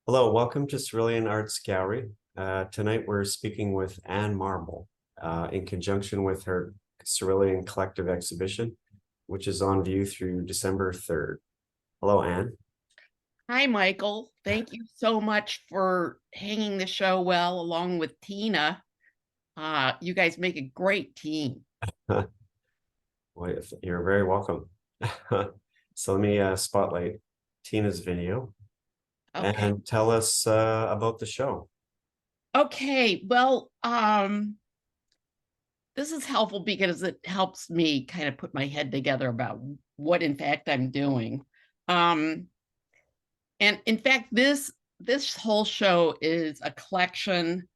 Hello, welcome to Cerulean Arts Gallery. Tonight we're speaking with Anne Marble in conjunction with her Cerulean Collective Exhibition, which is on view through December 3rd. Hello, Anne. Hi, Michael. Thank you so much for hanging the show well along with Tina. You guys make a great team. Well, you're very welcome. So let me spotlight Tina's video Okay. and tell us about the show. Okay. Well, this is helpful because it helps me kind of put my head together about what in fact I'm doing. Um, and in fact, this whole show is a collection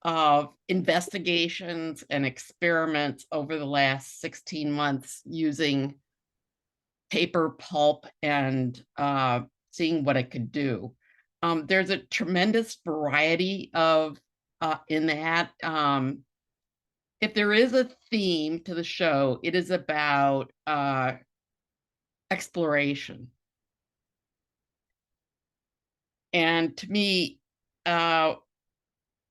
of investigations and experiments over the last 16 months using paper pulp and seeing what it could do. There's a tremendous variety of in that. If there is a theme to the show, it is about exploration. And to me, uh,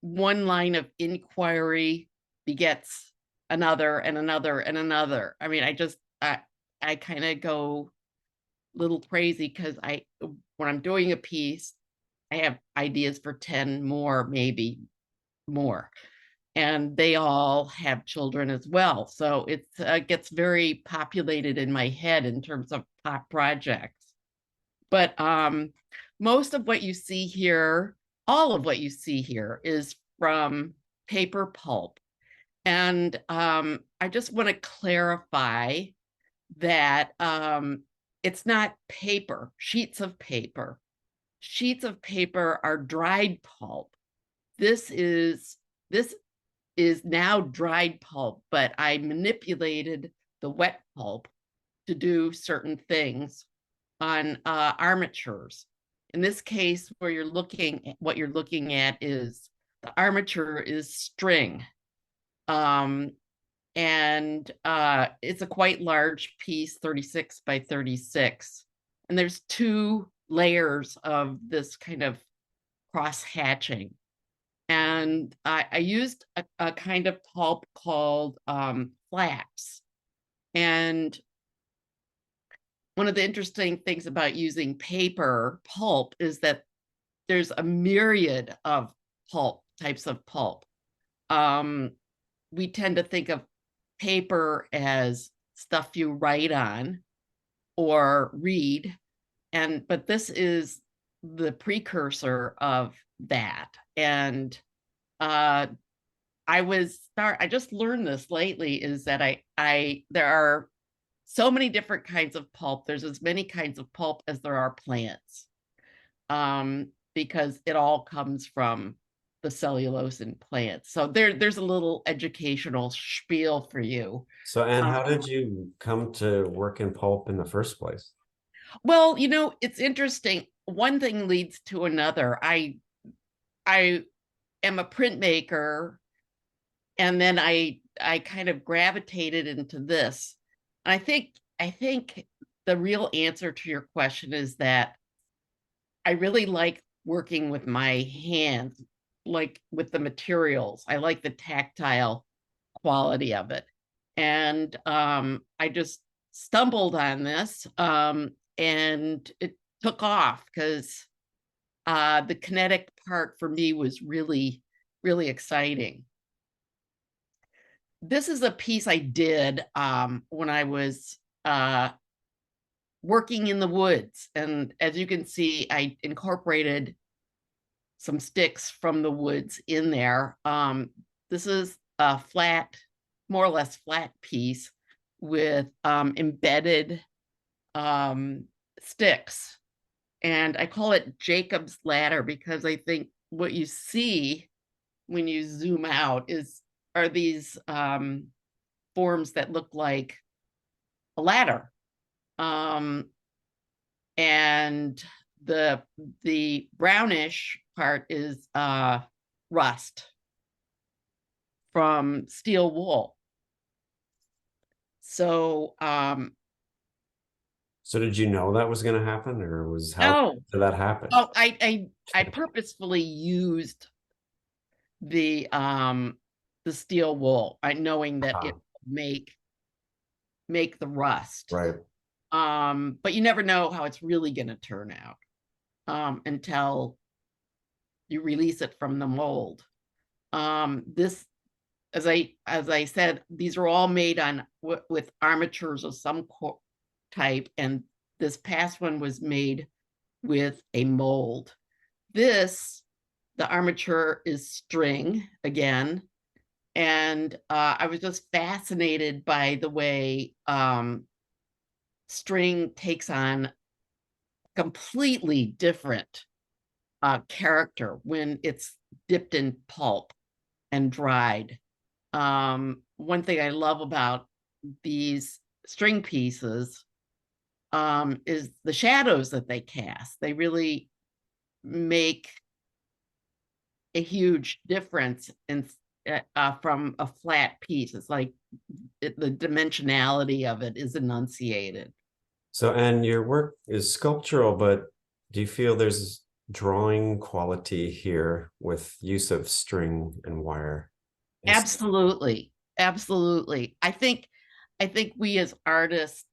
one line of inquiry begets another and another and another. I mean, I kind of go little crazy because when I'm doing a piece, I have ideas for 10 more, maybe more. And they all have children as well. So it gets very populated in my head in terms of pop projects. But most of what you see here, all of what you see here is from paper pulp. And I just want to clarify that it's not paper, sheets of paper. Sheets of paper are dried pulp. This is this is now dried pulp, but I manipulated the wet pulp to do certain things on armatures. In this case, what you're looking at is the armature is string. Um, and it's a quite large piece, 36 by 36. And there's two layers of this kind of cross hatching. And I used a kind of pulp called flax. And one of the interesting things about using paper pulp is that there's a myriad of types of pulp. Um, we tend to think of paper as stuff you write on or read, but this is the precursor of that. And uh, I just learned this lately is that I there are so many different kinds of pulp. There's as many kinds of pulp as there are plants, because it all comes from the cellulose in plants. So there's a little educational spiel for you. So, Anne, how Um, did you come to work in pulp in the first place? well, it's interesting. One thing leads to another. I am a printmaker, and then I kind of gravitated into this. I think the real answer to your question is that I really like working with my hands, like with the materials. I like the tactile quality of it. And I just stumbled on this, and it took off because the kinetic part for me was really, really exciting. This is a piece I did when I was working in the woods. And as you can see, I incorporated some sticks from the woods in there. This is a flat, more or less flat piece with embedded sticks. And I call it Jacob's ladder because I think what you see when you zoom out are these forms that look like a ladder. Um, and the brownish part is rust from steel wool. So So did you know that was going to happen, or was how No. did that happen? Oh, I purposefully used the steel wool, knowing that it Uh, would make the rust. right. But you never know how it's really going to turn out until you release it from the mold. This, as I said, these are all made on with armatures of some type, and this past one was made with a mold. The armature is string again, and I was just fascinated by the way string takes on completely different character when it's dipped in pulp and dried. One thing I love about these string pieces is the shadows that they cast. They really make a huge difference in from a flat piece. It's like the dimensionality of it is enunciated. So, and your work is sculptural, but do you feel there's drawing quality here with use of string and wire? Absolutely. Absolutely. I think we as artists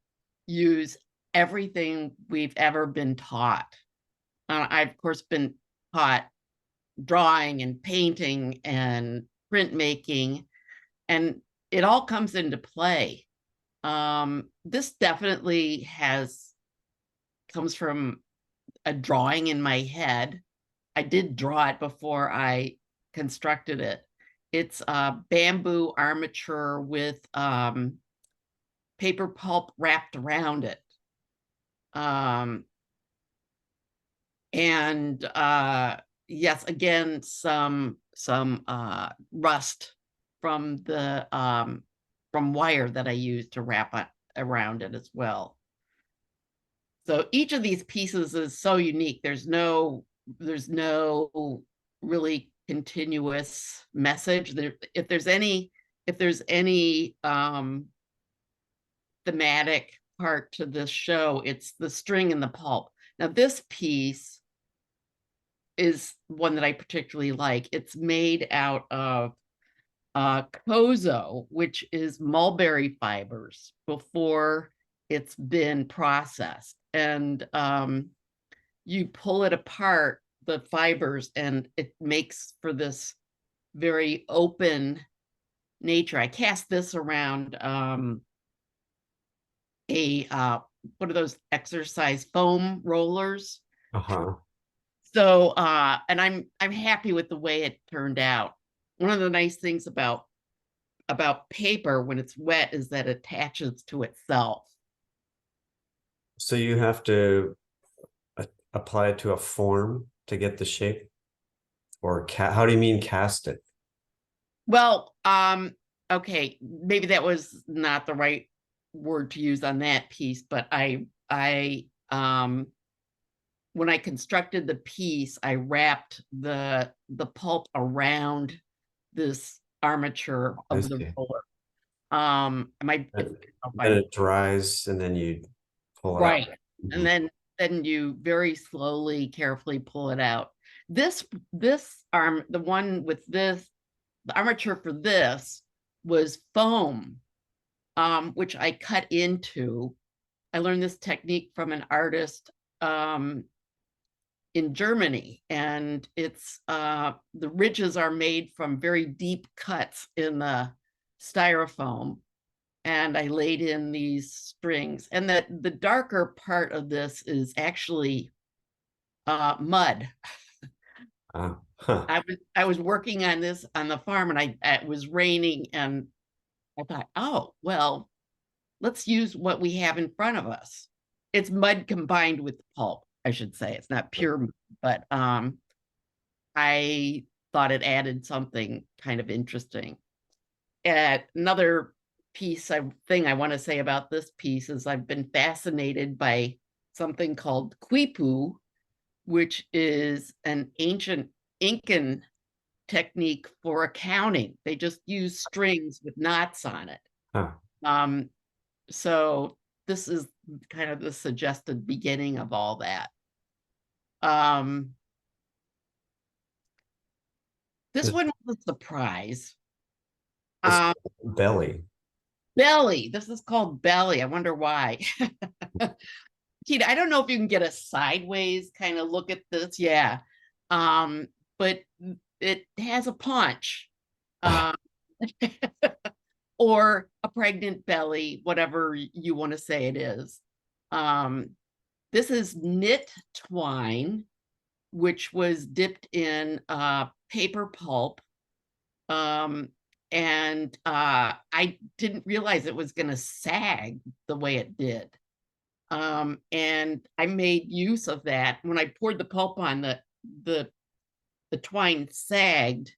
use everything we've ever been taught. I've of course been taught drawing and painting and printmaking, and it all comes into play. This definitely comes from a drawing in my head. I did draw it before I constructed it. It's a bamboo armature with paper pulp wrapped around it. Um, and yes, again, some rust from the from wire that I used to wrap it around it as well. So each of these pieces is so unique. There's no really continuous message. If there's any thematic part to this show, it's the string and the pulp. Now this piece is one that I particularly like. It's made out of kozo, which is mulberry fibers before it's been processed. And you pull it apart, the fibers, and it makes for this very open nature. I cast this around a what are those exercise foam rollers? Uh-huh. So and I'm happy with the way it turned out. One of the nice things about paper when it's wet is that it attaches to itself. So you have to apply it to a form to get the shape, or how do you mean cast it? Well, okay, maybe that was not the right word to use on that piece, but I when I constructed the piece, I wrapped the pulp around this armature I of the see. roller. I might if Then I it dries and then you pull it out. right. And Mhm. then you very slowly, carefully pull it out. This arm, the one with this, the armature for this was foam, which I cut into. I learned this technique from an artist in Germany, and it's the ridges are made from very deep cuts in the styrofoam, and I laid in these strings. And that the darker part of this is actually mud. Huh. I was working on this on the farm, and it was raining, and I thought, oh well, let's use what we have in front of us. It's mud combined with pulp, I should say. It's not pure mud, but I thought it added something kind of interesting. Another thing I want to say about this piece is I've been fascinated by something called quipu, which is an ancient Incan technique for accounting. They just use strings with knots on it. Huh. Um, so this is kind of the suggested beginning of all that. Um, this This one was a surprise. is Um, belly. Belly. This is called Belly. I wonder why. Keita, I don't know if you can get a sideways kind of look at this. Yeah. Um, but it has a punch. Um, or a pregnant belly, whatever you want to say it is. This is knit twine, which was dipped in paper pulp. And I didn't realize it was going to sag the way it did. And I made use of that. When I poured the pulp on, the twine sagged,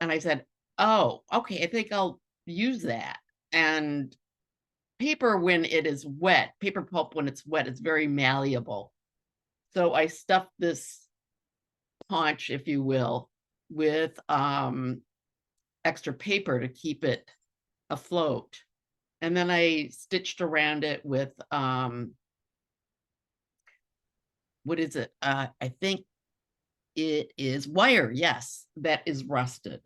and I said, oh, okay, I think I'll use that. And paper, when it is wet, paper pulp when it's wet, it's very malleable. So I stuffed this paunch, if you will, with extra paper to keep it afloat. And then I stitched around it with what is it? I think it is wire, yes, that is rusted.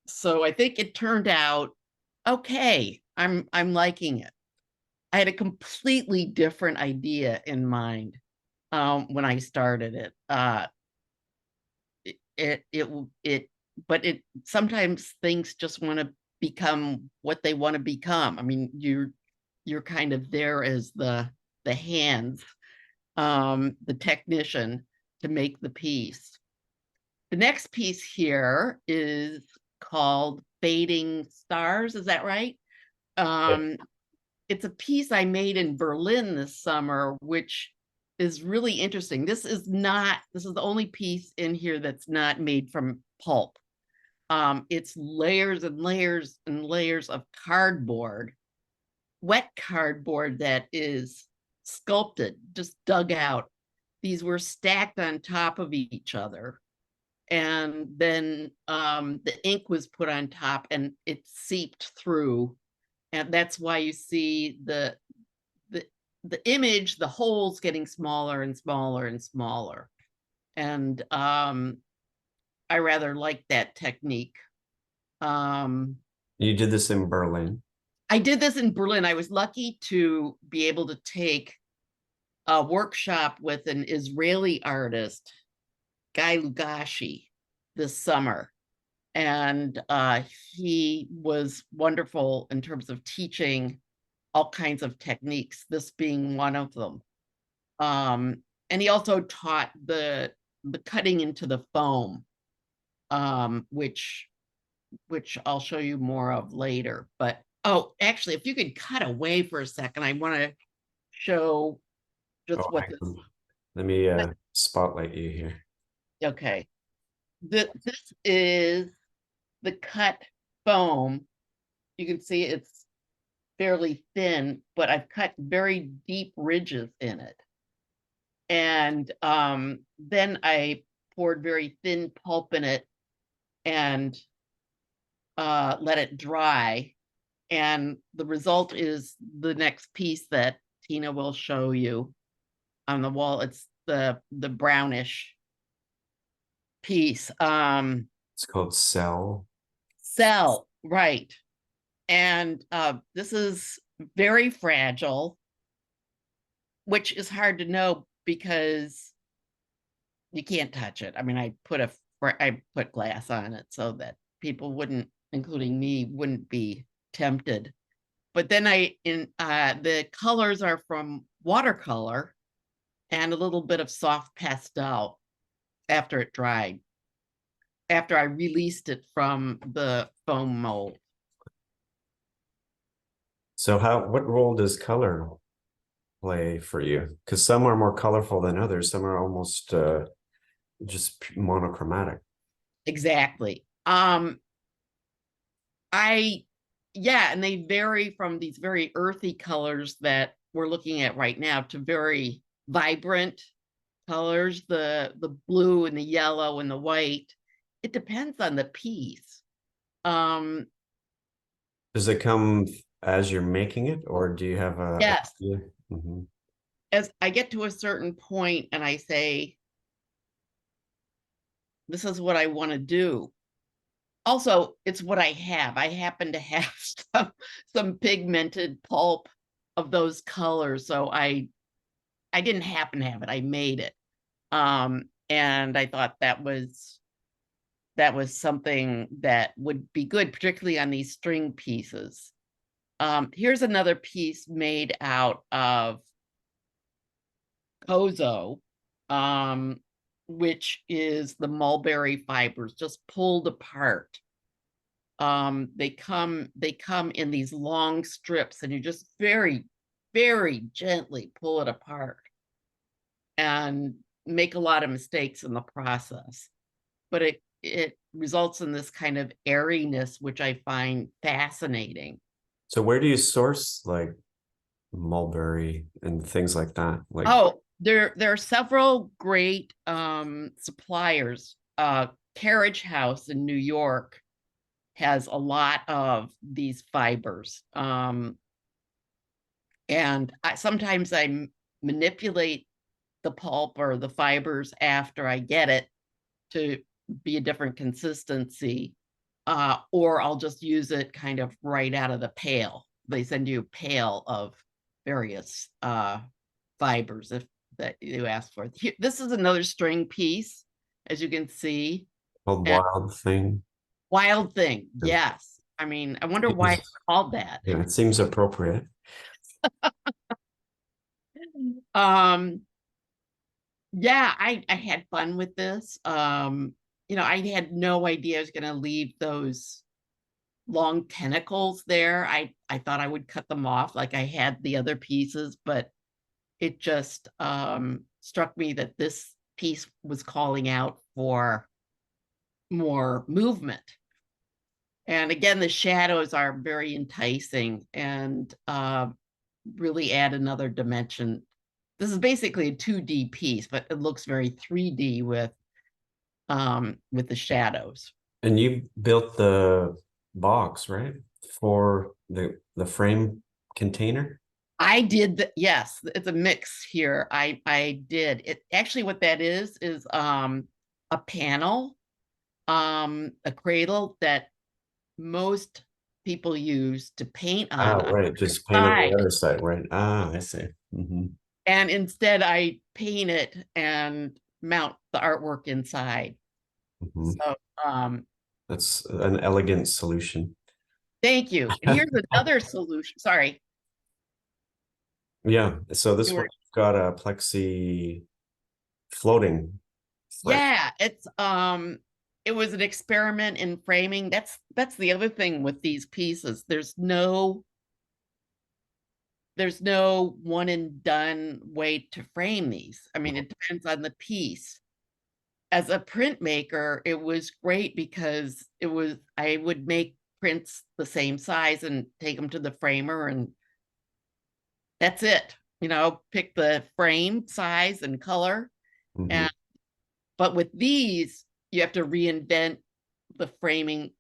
So I think it turned out okay. I'm liking it. I had a completely different idea in mind when I started it. But it sometimes things just want to become what they want to become. I mean, you're kind of there as the hands, the technician to make the piece. The next piece here is called Fading Stars. Is that right? It's a piece I made in Berlin this summer, which is really interesting. This is the only piece in here that's not made from pulp. It's layers and layers and layers of cardboard, wet cardboard that is sculpted, just dug out. These were stacked on top of each other. And then the ink was put on top and it seeped through. And that's why you see the image, the holes getting smaller and smaller and smaller. And I rather like that technique. You did this in Berlin. I did this in Berlin. I was lucky to be able to take a workshop with an Israeli artist, Guy Lugashi, this summer. And he was wonderful in terms of teaching all kinds of techniques, this being one of them. And he also taught the cutting into the foam, which I'll show you more of later. But oh, actually, if you could cut away for a second, I want to show just what this. Let me spotlight you here. Okay, this is the cut foam. You can see it's fairly thin, but I've cut very deep ridges in it. And then I poured very thin pulp in it and let it dry. And the result is the next piece that Tina will show you on the wall. It's the brownish piece. It's called Cell. Cell, right. And this is very fragile, which is hard to know because you can't touch it. I mean, I put glass on it so that people wouldn't, including me, wouldn't be tempted. But then the colors are from watercolor and a little bit of soft pastel after it dried, after I released it from the foam mold. So what role does color play for you? Because some are more colorful than others. Some are almost just monochromatic. Exactly. And they vary from these very earthy colors that we're looking at right now to very vibrant colors, the blue and the yellow and the white. It depends on the piece. Does it come as you're making it, or do you have a Yes. idea? Mhm. As I get to a certain point and I say, this is what I want to do. Also, it's what I have. I happen to have some pigmented pulp of those colors. So I didn't happen to have it. I made it. And I thought that was something that would be good, particularly on these string pieces. Here's another piece made out of Kozo, which is the mulberry fibers just pulled apart. They come in these long strips, and you just very, very gently pull it apart and make a lot of mistakes in the process. But it results in this kind of airiness, which I find fascinating. So where do you source like mulberry and things like that? Like, Oh, there are several great suppliers. Carriage House in New York has a lot of these fibers. And sometimes I manipulate the pulp or the fibers after I get it to be a different consistency, or I'll just use it kind of right out of the pail. They send you a pail of various fibers if that you ask for. This is another string piece, as you can see. called And Wild Thing. Wild Thing, Yeah. yes. I mean, I wonder why it's called that. Yeah, it seems appropriate. Um, yeah, I had fun with this. I had no idea I was gonna leave those long tentacles there. I thought I would cut them off like I had the other pieces, but it just struck me that this piece was calling out for more movement. And again, the shadows are very enticing and really add another dimension. This is basically a 2D piece, but it looks very 3D with the shadows. And you built the box, right? For the frame container? I did yes, it's a mix here. I did it actually. What that is a panel, a cradle that most people use to paint Ah, on right. Just paint on the side. other side, right? Ah, I see. Hmm. And instead I paint it and mount the artwork inside. Hmm. So That's an elegant solution. thank you. And here's another solution. Sorry. Yeah. So this You one were got a plexi floating. It's like, Yeah, it was an experiment in framing. That's the other thing with these pieces. There's no one and done way to frame these. I mean, it depends on the piece. As a printmaker, it was great because I would make prints the same size and take them to the framer, and that's it. Pick the frame size and color. mhm, And but with these, you have to reinvent the framing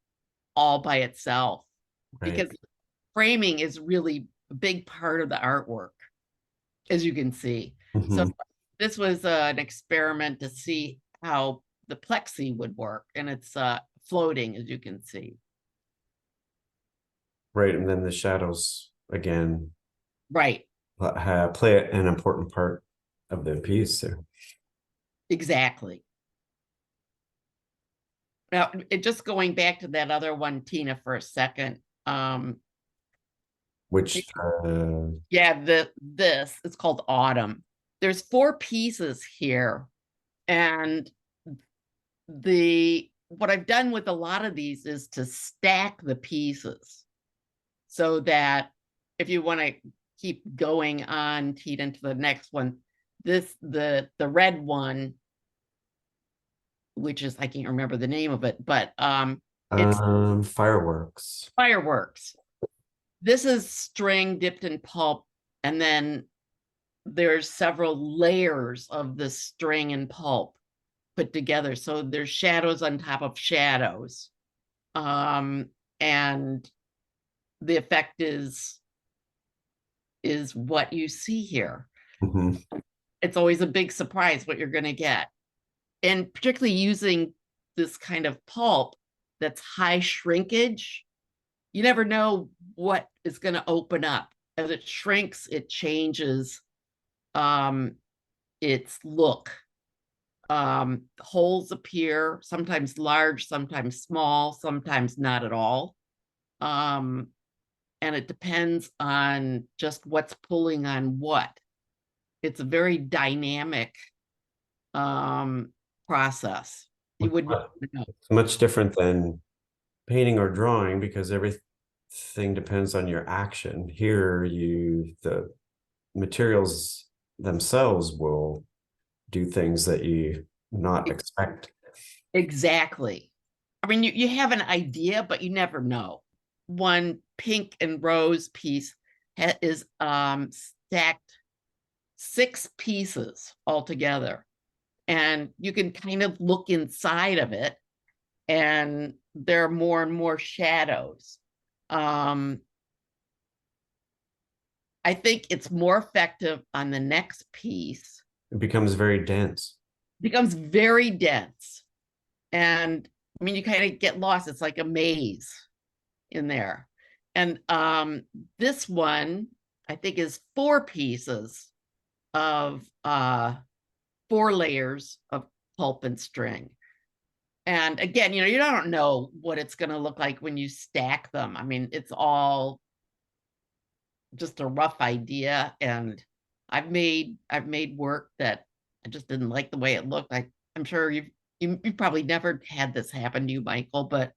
all by itself, right. because framing is really a big part of the artwork, as you can see. So Mhm. this was an experiment to see how the plexi would work, and it's floating, as you can see. Right. And then the shadows again Right, play an important part of the piece there, exactly. Now, just going back to that other one, Tina, for a second. which Yeah, this it's called Autumn. There's 4 pieces here, and the what I've done with a lot of these is to stack the pieces so that if you want to keep going on, teed into the next one, the red one, which is I can't remember the name of it, but it's fireworks. fireworks. This is string dipped in pulp, and then there's several layers of the string and pulp put together. So there's shadows on top of shadows. And the effect is what you see here. Mhm. It's always a big surprise what you're going to get. And particularly using this kind of pulp that's high shrinkage, you never know what is going to open up. As it shrinks, it changes its look. Holes appear, sometimes large, sometimes small, sometimes not at all. And it depends on just what's pulling on what. It's a very dynamic process. You would never know. It's much different than painting or drawing because everything depends on your action. Here, the materials themselves will do things that you not expect. Exactly. I mean, you have an idea, but you never know. One pink and rose piece is stacked 6 pieces altogether. And you can kind of look inside of it, and there are more and more shadows. I think it's more effective on the next piece. It becomes very dense. Becomes very dense. And I mean, you kind of get lost. It's like a maze in there. And this one, I think, is 4 pieces of 4 layers of pulp and string. And again, you don't know what it's going to look like when you stack them. I mean, it's all just a rough idea. And I've made work that I just didn't like the way it looked. I'm sure you probably never had this happen to you, Michael, but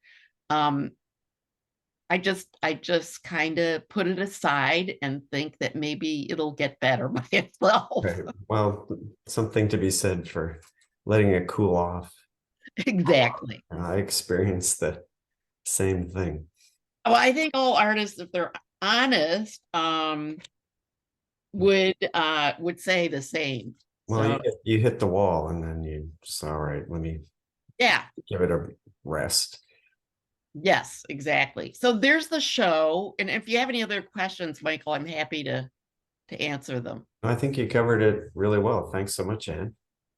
I just kind of put it aside and think that maybe it'll get better by itself. Right. Well, something to be said for letting it cool off. Exactly. I experienced the same thing. Oh, I think all artists, if they're honest, would say the same. Well, So you hit the wall and then you just, all right, let me yeah, give it a rest. yes, exactly. So there's the show. And if you have any other questions, Michael, I'm happy to answer them. I think you covered it really well. Thanks so much, Anne.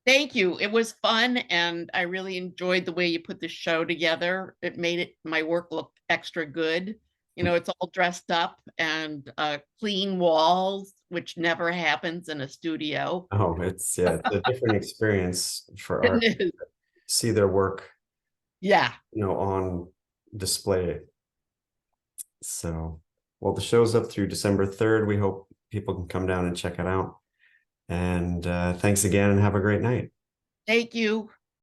Thank you. It was fun, and I really enjoyed the way you put the show together. It made my work look extra good. It's all dressed up and clean walls, which never happens in a studio. Oh, it's a different experience for art. It is. See their work, Yeah. on display. So, well, the show's up through December 3rd. We hope people can come down and check it out. And thanks again and have a great night. Thank you.